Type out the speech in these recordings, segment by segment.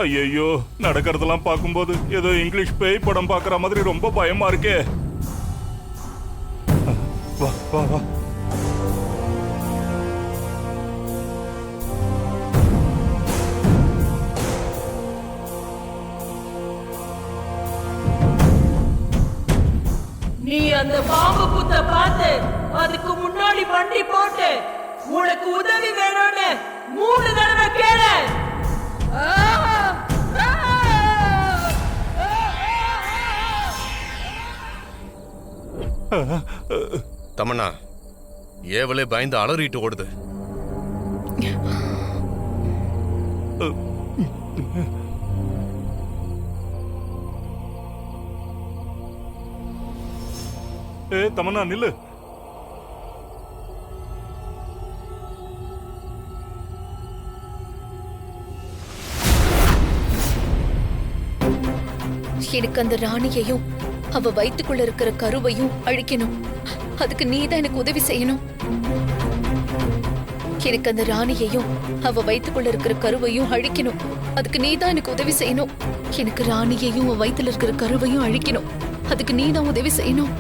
ஐயோ, நடக்கிறதெல்லாம் பார்க்கும்போது ஏதோ இங்கிலீஷ் பேய் படம் பார்க்குற மாதிரி ரொம்ப பயமா இருக்கே. வா வா வா. நீ அந்த பாம்பு புத்த பார்த்து அதுக்கு முன்னாடி வண்டி போட்டு உனக்கு உதவி வேணும்னு 3 தடவை கேளு. தமன்னா, ஏவலே பயந்து அலறிட்டு ஓடுது. தமன்னா நில்லு. எனக்கு அந்த ராணியையும் அவ வயிற்றுக்குள்ள இருக்கிற கருவையும் அழிக்கணும். அதுக்கு நீதான் எனக்கு உதவி செய்யணும். எனக்கு அந்த ராணியையும் அவ வயிற்றுக்குள்ள இருக்கிற கருவையும் அழிக்கணும். அதுக்கு நீதான் எனக்கு உதவி செய்யணும். எனக்கு ராணியையும் அவ வயிற்றுல இருக்கிற கருவையும் அழிக்கணும். அதுக்கு நீதான் உதவி செய்யணும்.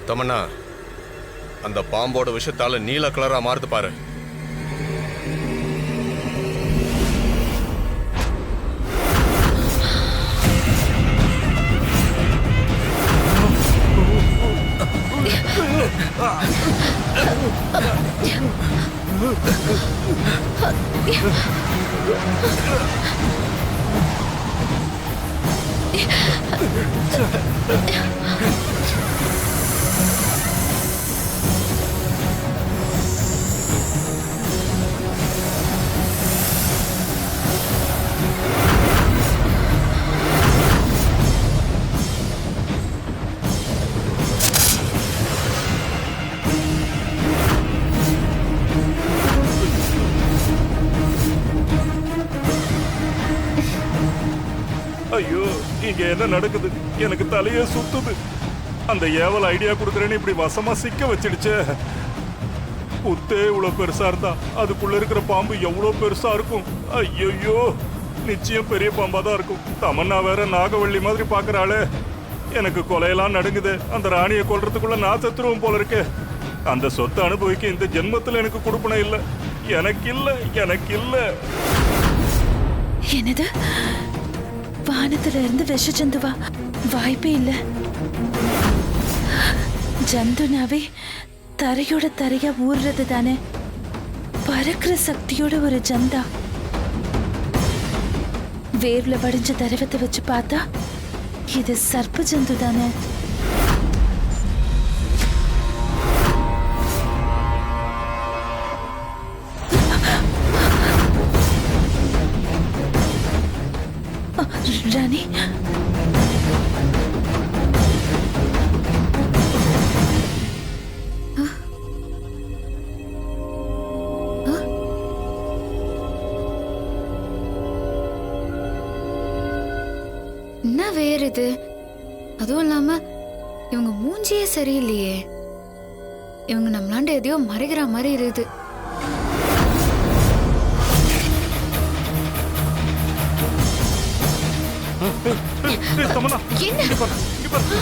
தமன்னா, அந்த பாம்போட விஷத்தால நீல கலரா மாறுது பாரு. ஐயோ, இங்க என்ன நடக்குது? எனக்கு தலையே சுத்துது. அந்த ஏவல் ஐடியா கொடுக்குறேன்னு இப்படி வசமா சிக்க வச்சிடுச்சே. புத்தே இவ்வளவு பெருசா இருந்தா அதுக்குள்ள இருக்கிற பாம்பு எவ்வளவு பெருசா இருக்கும். ஐயோ, நிச்சயம் பெரிய பாம்பா தான் இருக்கும். தமன்னா வேற நாகவள்ளி மாதிரி பாக்குறாளே. எனக்கு கொலையெல்லாம் நடுங்குது. அந்த ராணியை கொல்றதுக்குள்ள நான் செத்துருவோம் போல இருக்கு. அந்த சொத்தை அனுபவிக்க இந்த ஜென்மத்துல எனக்கு கொடுப்பன இல்ல. எனக்கு இல்ல, எனக்கு இல்ல. என்னது? வானத்துல இருந்து விஷ ஜந்துவா? வாய்ப்பே இல்ல. ஜந்துனாவே தரையோட தரையா ஊர்றது தானே. பறக்கிற சக்தியோட ஒரு ஜந்தா. வேர்ல வடிஞ்ச தரவத்தை வச்சு பார்த்தா இது சர்ப்ப ஜந்து தானே. ராணி, என்ன வேற இது? அதுவும் இல்லாம இவங்க மூஞ்சியே சரியில்லையே. இவங்க நம்மளாண்ட எதையோ மறைக்கிற மாதிரி இருக்குது. தமன்னா, என்ன? இங்க பாரு, இங்க பாரு.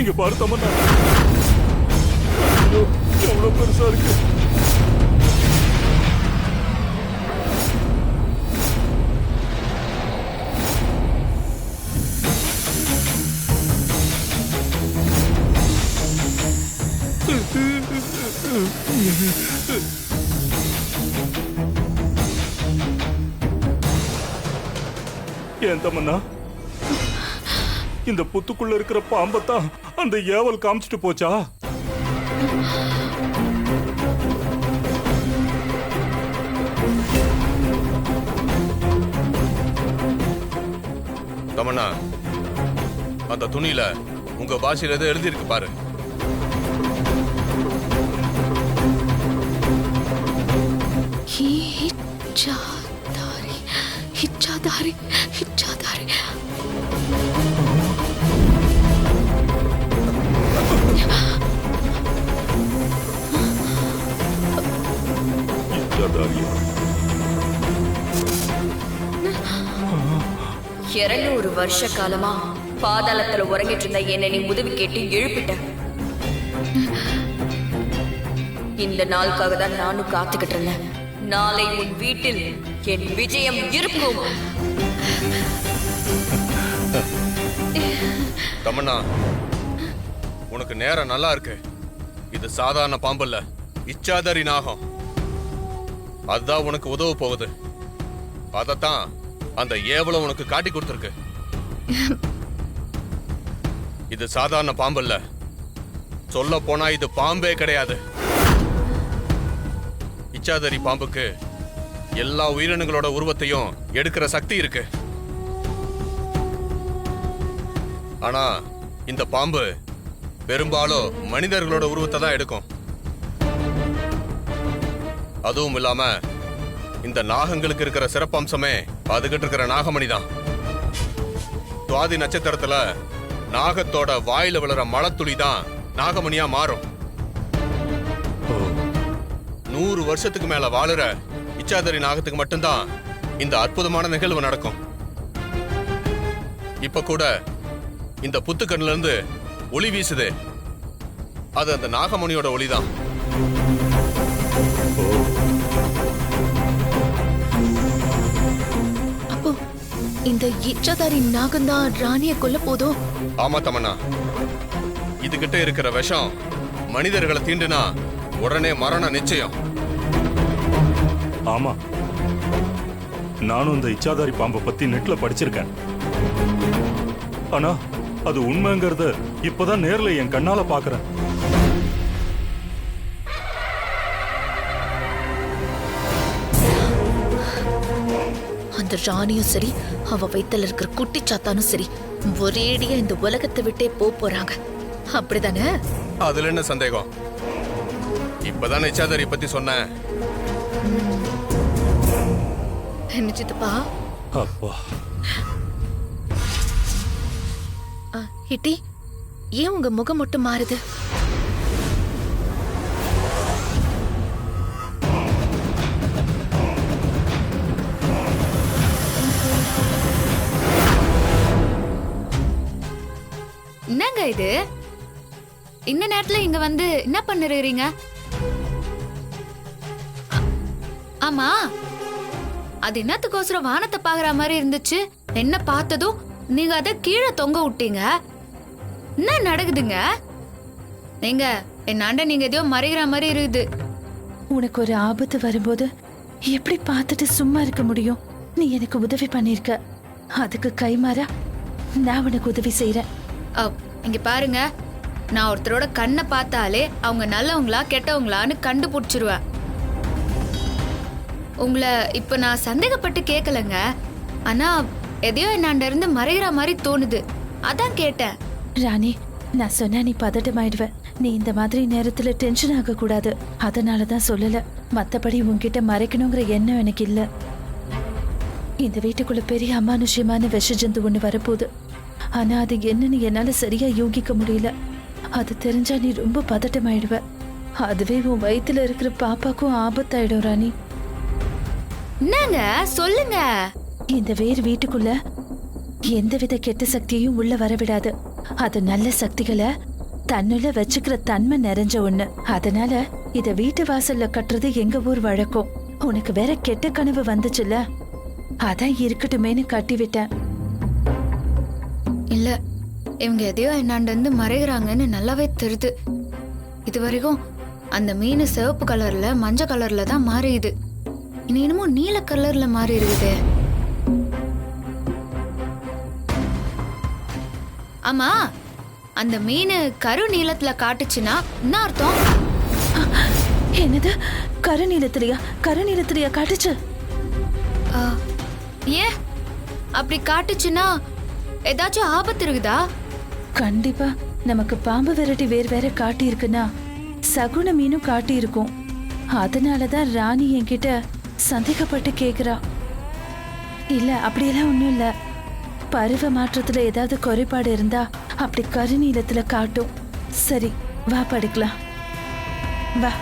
இங்க பாரு தமன்னா, எவ்வளவு பெருசா இருக்கு. ஏன் தமன்னா, இந்த புத்துக்குள்ள இருக்கிற பாம்பத்தான் அந்த ஏவல் காமிச்சிட்டு போச்சா? தமன்னா, அந்த துணியில உங்க பாஷையில ஏதோ எழுதியிருக்கு பாரு. இச்சாதாரி, இச்சாதாரி, இச்சாதாரி. இச்சாதாரியா? 200 வருஷ காலமா பாதாளத்துல உறங்கிட்டு இருந்த என்னை நீ உதவி கேட்டு எழுப்பிட்ட. இந்த நாளுக்காக தான் நானும் காத்துக்கிட்டு இருந்தேன். நாளை உன் வீட்டில் என் விஜயம் இருக்கும். தமன்னா, உனக்கு நேரம் நல்லா இருக்கு. இது சாதாரண பாம்பு இல்ல, இச்சாதாரி நாகம். அதுதான் உனக்கு உதவ போகுது. அதத்தான் அந்த ஏவலம் உனக்கு காட்டி கொடுத்துருக்கு. இது சாதாரண பாம்பு இல்ல, சொல்ல போனா இது பாம்பே கிடையாது. இச்சாதாரி பாம்புக்கு எல்லா உயிரினங்களோட உருவத்தையும் எடுக்கிற சக்தி இருக்கு. ஆனா இந்த பாம்பு பெரும்பாலும் மனிதர்களோட உருவத்தை தான் எடுக்கும். அதுவும் இல்லாம இந்த நாகங்களுக்கு இருக்கிற சிறப்பம்சமே அதுகிட்ட இருக்கிற நாகமணி தான். சுவாதி நட்சத்திரத்துல நாகத்தோட வாயில விழுற மழத்துளி தான் நாகமணியா மாறும். 100 வருஷத்துக்கு மேல வாழுற இச்சாதாரி நாகத்துக்கு மட்டும்தான் இந்த அற்புதமான நிகழ்வு நடக்கும். இப்ப கூட இந்த புத்துக்கண்ணுல இருந்து ஒளி வீசுது. அது அந்த நாகமணியோட ஒளிதான். அப்போ இந்த இச்சாதாரி நாகம்தான் ராணிய கொல்ல போதும். ஆமா தமன்னா, இதுகிட்ட இருக்கிற விஷம் மனிதர்களை தீண்டுனா உடனே மரணம் நிச்சயம். ஆமா, நானும் இந்த இச்சாதாரி பாம்பை பத்தி நெட்ல படிச்சிருக்கேன். ஆனா அது உண்மைங்கிறத இப்பதான் நேர்ல என் கண்ணால பாக்குறேன். அந்த ராணியும் சரி, அவ வயித்துல இருக்கிற குட்டி சாத்தானும் சரி, ஒரேடியா இந்த உலகத்தை விட்டே போறாங்க. அப்படிதானே? அதுல என்ன சந்தேகம்? இப்பதான் இச்சாதாரி பத்தி சொன்னேன். என்ன சித்தப்பா? அப்பா, ஹிட்டி, ஏன் உங்க முகம் மட்டும் மாறுது? என்னங்க இது? இந்த நேரத்துல இங்க வந்து என்ன பண்ணுறீங்க? ஆமா, அது என்னத்துக்கோசரம் வானத்தை பாக்குற மாதிரி இருந்துச்சு? என்ன பார்த்ததும் நீங்க அத கீழே தொங்க விட்டீங்க. என்ன நடக்குதுங்க? நீங்க என்னாண்ட நீங்க எதையோ மறைகிற மாதிரி இருக்குது. உனக்கு ஒரு ஆபத்து வரும்போது எப்படி பார்த்துட்டு சும்மா இருக்க முடியும்? நீ எனக்கு உதவி பண்ணிருக்க, அதுக்கு கைமாறா நான் உனக்கு உதவி செய்யறேன். இங்க பாருங்க, நான் ஒருத்தரோட கண்ணை பார்த்தாலே அவங்க நல்லவங்களா கெட்டவங்களான்னு கண்டுபிடிச்சிருவேன். உங்களை இப்ப நான் சந்தேகப்பட்டு கேட்கலங்க, ஆனா எதையோ என்னாண்ட இருந்து மறைகிற மாதிரி தோணுது, அதான் கேட்டேன். ராணி, நான் சொன்னா நீ பதட்டமாயிடுவ. நீ இந்த மாதிரி நேரத்துல டென்ஷன் ஆக கூடாது, அதனாலதான் சொல்லல. மத்தபடி உன்கிட்ட மறைக்கணுங்கிற எண்ணம் எனக்கு இல்ல. இந்த வீட்டுக்குள்ள பெரிய அமானுஷ்யமான விஷ ஜந்து ஒண்ணு வரப்போகுது. ஆனா அது என்னன்னு என்னால சரியா யோகிக்க முடியல. அது தெரிஞ்சா நீ ரொம்ப பதட்டமாயிடுவ. அதுவே உன் வயித்துல இருக்கிற பாப்பாக்கும் ஆபத்தாயிடும் ராணி. என்னங்க சொல்லுங்க. இந்த வேர் வீட்டுக்குள்ள எந்தவித கெட்ட சக்தியையும் உள்ள வரவிடாது. அது நல்ல சக்திகளை தன்னுள்ள வச்சுக்கிற தன்மை நிறைஞ்ச ஒண்ணு. அதனால இத வீட்டு வாசல்ல கட்டுறது எங்க ஊர் வழக்கம். உனக்கு வேற கெட்ட கனவு வந்துச்சுல்ல, அதான் இருக்கட்டுமேனு கட்டி விட்டேன். இல்ல, இவங்க எதையோ என்னாண்ட இருந்து மறைகிறாங்கன்னு நல்லாவே தெரியுது. இது வரைக்கும் அந்த மீன் சிவப்பு கலர்ல மஞ்சள் கலர்ல தான் மாறியுது. இனி என்னமோ நீல கலர்ல மாறி இருக்குது. ஆமா, அந்த மீன் கரு நீளத்துல காட்டுச்சுன்னா என்ன அர்த்தம்? என்னது? கருநீலத்திலையா? கருநீலத்திலையா காட்டுச்சு? ஏன் அப்படி காட்டுச்சுன்னா ஏதாச்சும் ஆபத்து இருக்குதா? கண்டிப்பா நமக்கு பாம்பு விரட்டி வேற வேற காட்டி இருக்குன்னா சகுன மீனும் காட்டி இருக்கும். அதனாலதான் ராணி என்கிட்ட சந்தேகப்பட்டு கேக்குறா. இல்ல அப்படியெல்லாம் ஒண்ணும் இல்ல. பருவ மாற்றத்துல ஏதாவது குறைபாடு இருந்தா அப்படி கருநீலத்துல காட்டும். சரி வா படுக்கலாம் வா.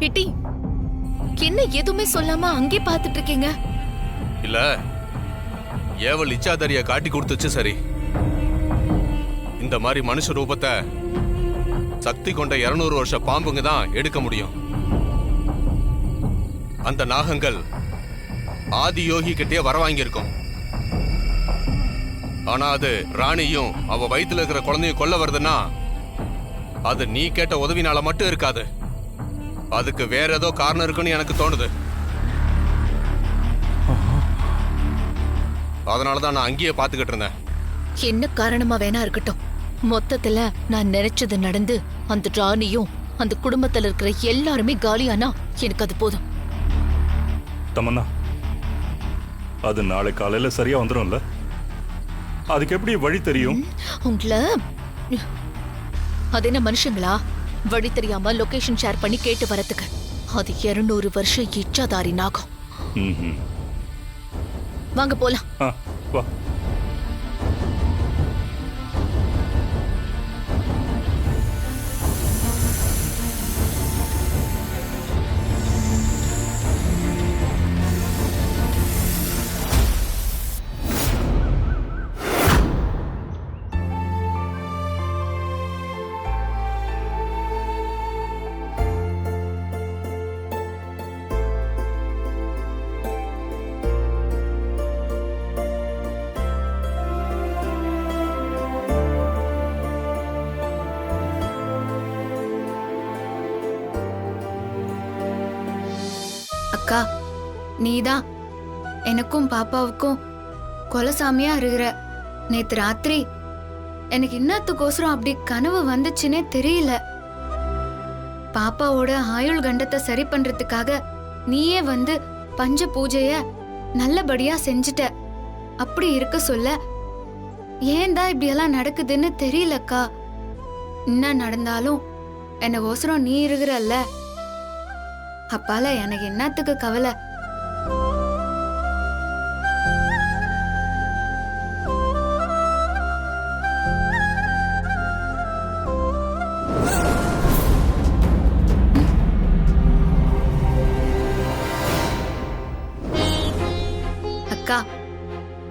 பிட்டி, என்ன எதுவுமே சொல்லாம அங்கே பாத்துட்டு இருக்கீங்க? இல்ல ஏவல் இச்சாதாரிய காட்டி கொடுத்துச்சு சரி. இந்த மாதிரி மனுஷ ரூபத்தை சக்தி கொண்ட 200 வருஷ பாம்புங்க தான் எடுக்க முடியும். அந்த நாகங்கள் ஆதி யோகி கிட்டே வர வாங்கியிருக்கும். ஆனா அது ராணியும் அவ வயித்துல இருக்கிற குழந்தையும் கொல்ல வருதுன்னா அது நீ கேட்ட உதவினால மட்டும் இருக்காது. அதுக்கு வேற ஏதோ காரணம் இருக்குன்னு எனக்கு தோணுது. அதனாலதான் நான் அங்கேயே பாத்துக்கிட்டு இருந்தேன். என்ன காரணமா வேணா இருக்கட்டும், மொத்தத்துல நான் நினைச்சது நடந்து அந்த ராணியும் அந்த குடும்பத்துல இருக்கிற எல்லாருமே காலியானா எனக்கு அது போதும். தமன்னா, அது நாளை காலையில சரியா வந்துடும்ல? அதுக்கு எப்படி வழி தெரியும்? உங்களை அது என்ன மனுஷங்களா வழி தெரியாம லொகேஷன் ஷேர் பண்ணி கேட்டு வரதுக்கு? அது 200 வருஷம் இச்சாதாரி நாகம். ம்ஹும். வாங்க போலாம். வா. அக்கா, நீதான் எனக்கும் பாப்பாவுக்கும் கொலசாமியா இருக்கிற. நேத்து ராத்திரி எனக்கு இன்னத்துக்கோசரம் அப்படி கனவு வந்துச்சுன்னே தெரியல. பாப்பாவோட ஆயுள் கண்டத்தை சரி பண்றதுக்காக நீயே வந்து பஞ்ச பூஜைய நல்லபடியா செஞ்சுட்ட. அப்படி இருக்க சொல்ல ஏன்டா இப்படி எல்லாம் நடக்குதுன்னு தெரியலக்கா. என்ன நடந்தாலும் எனக்கோசரம் நீ இருக்கிறல்ல. அப்பால எனக்கு என்னத்துக்கு கவலை? அக்கா,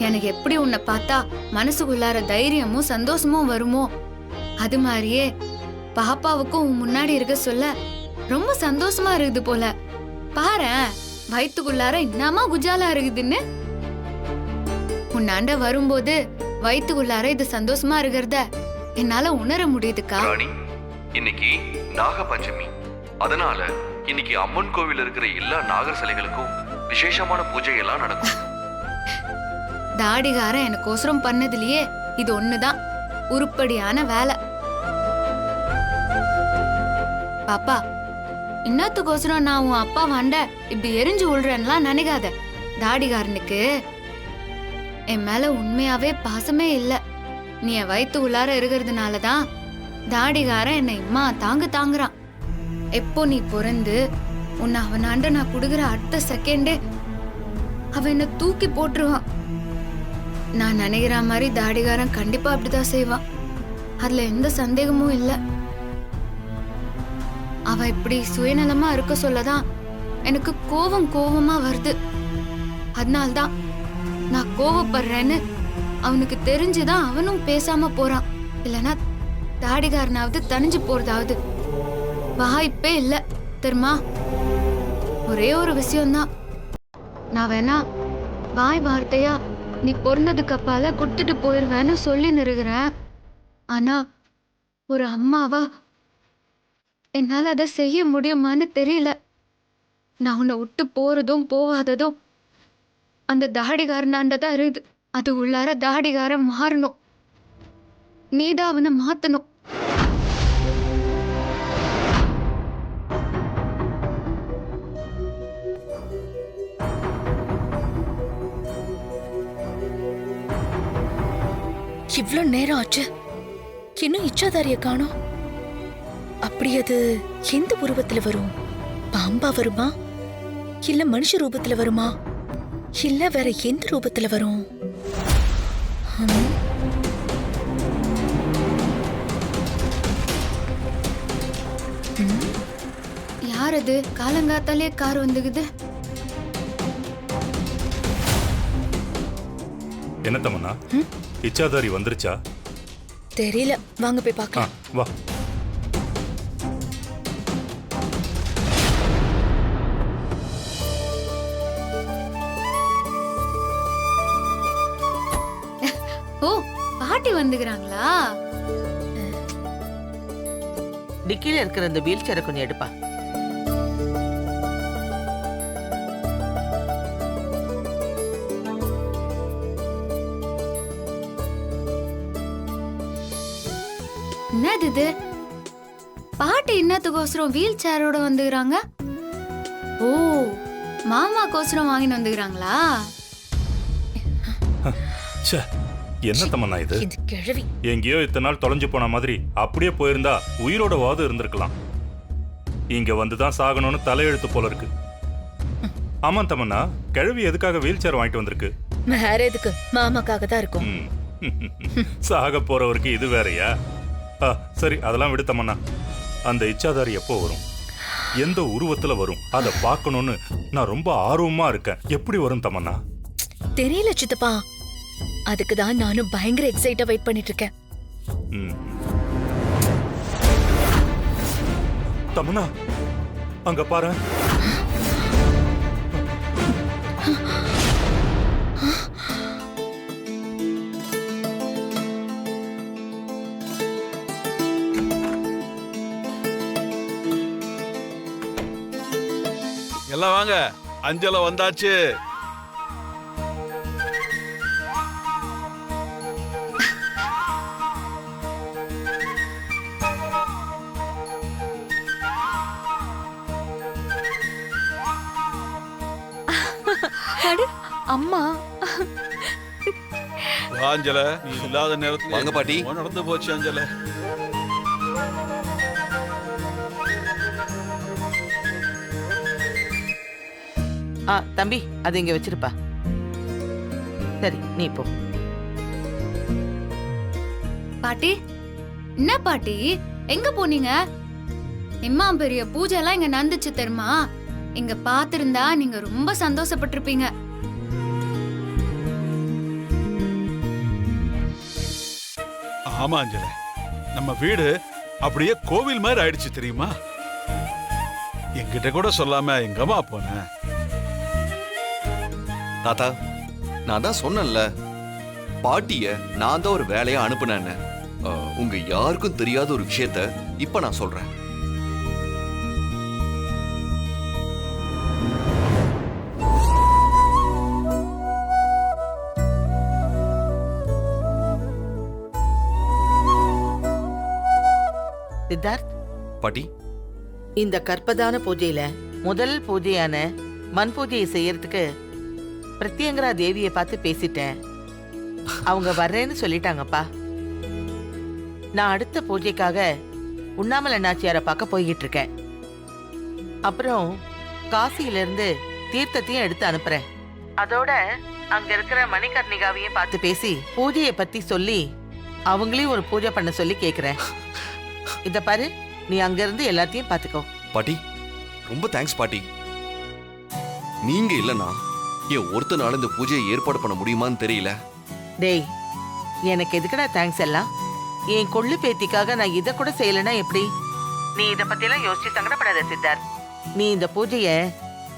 எனக்கு எப்படி உன்னை பார்த்தா மனசுக்குள்ளார தைரியமும் சந்தோஷமும் வருமோ அது மாதிரியே பாப்பாவுக்கும் உன் முன்னாடி இருக்க சொல்ல ரொம்ப சந்தோஷமா இருக்குது போல. பாரேன், வயிற்றுக்குள்ளார என்னமா குஜாலா இருக்குதுன்னு. உன்னாண்ட வரும்போது வயிற்றுக்குள்ளார இது சந்தோஷமா இருக்கிறத என்னால உணர முடியுதுக்கா. ராணி, இன்னைக்கு நாக பஞ்சமி. அதனால இன்னைக்கு அம்மன் கோவில் இருக்கிற எல்லா நாகர் சிலைகளுக்கும் விசேஷமான பூஜை எல்லாம் நடக்கும். தாடிகாரன் எனக்கோசரம் பண்ணதுலயே இது ஒண்ணுதான் உருப்படியான வேலை. பாப்பா, இன்னத்துக்கோசரம் நான் உன் அப்பா வாண்ட இப்படி எரிஞ்சு விழுறேன்லாம் நினைக்காத. தாடிகாரனுக்கு என் மேல உண்மையாவே பாசமே இல்ல. நீ என் வயிற்று உள்ளார இருக்கிறதுனாலதான் தாடிகாரன் என்னை இம்மா தாங்குறான். எப்போ நீ பிறந்து உன்னை அவனாண்ட நான் குடுக்குற அடுத்த செகண்டே அவன் என்ன தூக்கி போட்டுருவான். நான் நினைக்கிற மாதிரி தாடிகாரன் கண்டிப்பா அப்படிதான் செய்வான். அதுல எந்த சந்தேகமும் இல்ல. அவ இப்படி சுயநலமா இருக்க சொல்லதான் எனக்கு கோவமா வருது. அதனால்தான் நான் கோவப்படுறேன்னு அவனுக்கு தெரிஞ்சுதான் அவனும் பேசாம போறான். இல்லனா தாடிகாரனாவது தனிஞ்சு போறதாவது வாய்ப்பே இல்ல தெரியுமா. ஒரே ஒரு விஷயம்தான், நான் வேணா வாய் வார்த்தையா நீ பிறந்ததுக்கு அப்பால கொடுத்துட்டு போயிருவேன்னு சொல்லி நிறுகிறேன். ஆனா ஒரு அம்மாவா என்னால அதை செய்ய முடியுமான்னு தெரியல. நான் உன்னை விட்டு போறதும் போவாததும் அந்த தாடிகாரனாண்டதான் இருக்குது. அது உள்ளார தாடிகாரன் மாறணும். நீதான் அவனை மாத்தணும். இவ்ளோ நேரம் ஆச்சு, இன்னும் இச்சாதாரிய காணோம். அப்படி அது எந்த உருவத்துல வரும்? பாம்பா வருமா, இல்ல மனுஷ ரூபத்துல வருமா, இல்ல வேற எந்த ரூபத்துல வரும்? யார் அது? காலங்காத்தாலே கார் வந்துக்குது. என்ன தமன்னா, இச்சாதாரி வந்துருச்சா? தெரியல, வாங்க போய் பார்க்கலாம். வா. ஓ, பாட்டி வந்துக்கிறாங்களா? டிக்கில இருக்கிற இந்த வீல் சேரை கொஞ்சம் எடுப்பா. என்னது இது? பாட்டி என்னத்துக்கோசரம் வீல் சேரோட வந்துக்கிறாங்க? ஓ, மாமா கோசரம் வாங்கிட்டு வந்துக்கிறாங்களா? ச்சே, என்ன தமன்னா இது? இந்த கிழவி எங்கேயோ இத்தனை நாள் தொலைஞ்சு போன மாதிரி அப்படியே போயிருந்தா உயிரோட வாது இருந்திருக்கலாம். இங்க வந்துதான் சாகணும்னு தலையெழுத்து போல இருக்கு. ஆமா தமன்னா, கிழவி எதுக்காக வீல் சேர் வாங்கிட்டு வந்திருக்கு? வேற எதுக்கு? மாமாக்காக தான் இருக்கும். சாக போறவருக்கு இது வேறயா? சரி, அதெல்லாம் விடு தமன்னா. அந்த இச்சாதாரி எப்போ வரும், எந்த உருவத்துல வரும், அதை பார்க்கணும்னு நான் ரொம்ப ஆர்வமா இருக்கேன். எப்படி வரும் தமன்னா? தெரியல சித்தப்பா, அதுக்கு தான் நானும் பயங்கர எக்ஸைட்டா வெயிட் பண்ணிட்டு இருக்கேன். தமன்னா, அங்க பாரு. எல்லாம் வாங்க, அஞ்சல வந்தாச்சு. அம்மா, அஞ்சல, நீ இல்லாத நேரத்துல வாங்க பாட்டி. நடந்து போச்சு அஞ்சல. தம்பி, அது இங்க வச்சிருப்பா. சரி, நீ போ. பாட்டி, என்ன பாட்டி, எங்க போனீங்க? எம்மா பெரிய பூஜை எல்லாம் இங்க நடந்துச்சு தெரியுமா? இங்க பாத்திருந்தா நீங்க ரொம்ப சந்தோஷப்பட்டிருப்பீங்க. ஆமா அஞ்சல, நம்ம வீடு அப்படியே கோவில் மாதிரி ஆயிடுச்சு தெரியுமா? என்கிட்ட கூட சொல்லாம எங்கம்மா போன? தாத்தா, நான் தான் சொன்னேன்ல, பாட்டிய நான் தான் ஒரு வேலையா அனுப்புனேன்னு. உங்க யாருக்கும் தெரியாத ஒரு விஷயத்த இப்ப நான் சொல்றேன். சித்தார்த், பாட்டி, இந்த கற்பதான பூஜையில முதல் பூஜையான மண் பூஜையை செய்யறதுக்கு பிரத்யங்கரா தேவியை பார்த்து பேசிட்டேன். அவங்க வர்றேன்னு சொல்லிட்டாங்கப்பா. நான் அடுத்த பூஜைக்காக உண்ணாமலை நாச்சியாரை பார்க்க போய்கிட்டு இருக்கேன். அப்புறம் காசியில இருந்து தீர்த்தத்தையும் எடுத்து அனுப்புறேன். அதோட அங்க இருக்கிற மணிகர்ணிகாவையும் பார்த்து பேசி பூஜையை பத்தி சொல்லி அவங்களையும் ஒரு பூஜை பண்ண சொல்லி கேக்குறேன். இத பாரு, நீ அங்க இருந்து எல்லாத்தையும் பாத்துக்கோ. பாட்டி, ரொம்ப தேங்க்ஸ் பாட்டி. நீங்க இல்லனா என் ஒருத்தனால இந்த பூஜையை ஏற்பாடு பண்ண முடியுமான்னு தெரியல. டேய், எனக்கு எதுக்குடா தேங்க்ஸ் எல்லாம்? என் கொள்ளு பேத்திக்காக நான் இதை கூட செய்யலைன்னா எப்படி? நீ இதை பத்தியெல்லாம் யோசிச்சு சங்கடப்படாத சித்தார்த். நீ இந்த பூஜைய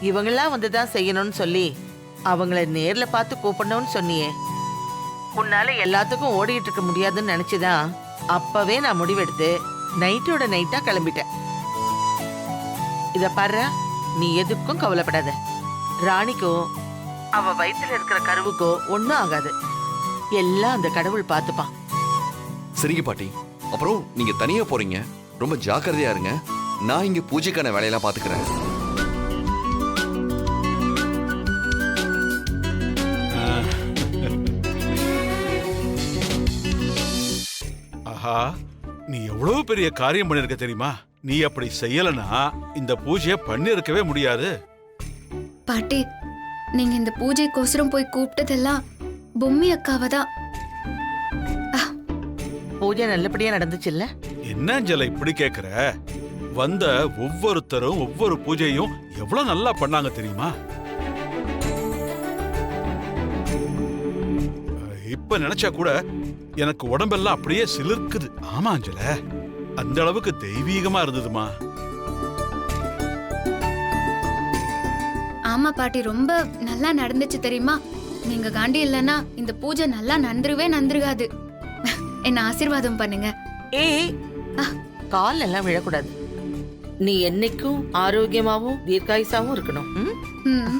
இவங்கெல்லாம் வந்துதான் செய்யணும்னு சொல்லி அவங்கள நேர்ல பார்த்து கூப்பிடணும்னு சொன்னியே. உன்னால எல்லாத்துக்கும் ஓடிட்டு இருக்க முடியாதுன்னு நினைச்சுதான் அப்பவே நான் முடிவெடுத்து நைட்டோட நைட்டா கிளம்பிட்டேன். இத பாரு, நீ எதுக்கும் கவலைப்படாத. ராணிக்கோ அவ வயித்துல இருக்கிற கருவுக்கோ ஒண்ணும் ஆகாது. எல்லாம் அந்த கடவுள் பார்த்துப்பான். சரிங்க பாட்டி. அப்புறம் நீங்க தனியா போறீங்க, ரொம்ப ஜாக்கிரதையா இருங்க. நான் இங்க பூஜைக்கான வேலையெல்லாம் பாத்துக்கிறேன். ஆஹா நீ எவ்வளவு பெரிய காரியம் பண்ணிருக்க தெரியுமா? நீ அப்படி செய்யலனா இந்த பூஜையை பண்ணிருக்கவே முடியாது. பாட்டி, நீங்க இந்த பூஜைக்கோசரம் போய் கூப்பிட்டதெல்லாம் பொம்மி அக்காவை தான். பூஜை நல்லபடியா நடந்துச்சுல்ல? என்ன அஞ்சலை இப்படி கேக்குற? வந்த ஒவ்வொருத்தரும் ஒவ்வொரு பூஜையும் எவ்வளவு நல்லா பண்ணாங்க தெரியுமா? இப்ப நினைச்சா கூட எனக்கு உடம்பெல்லாம் அப்படியே சிலிர்க்குது. ஆமா அஞ்சல, அந்த அளவுக்கு தெய்வீகமா இருந்ததுமா. ஆமா பாட்டி, ரொம்ப நல்லா நடந்துச்சு தெரியுமா? நீங்க காண்டி இல்லைன்னா இந்த பூஜை நல்லா நந்துருகாது. என்ன ஆசீர்வாதம் பண்ணுங்க. ஏய், கால் எல்லாம் விழக்கூடாது. நீ என்னைக்கும் ஆரோக்கியமாவும் தீர்க்காயுசாவும் இருக்கணும். ம்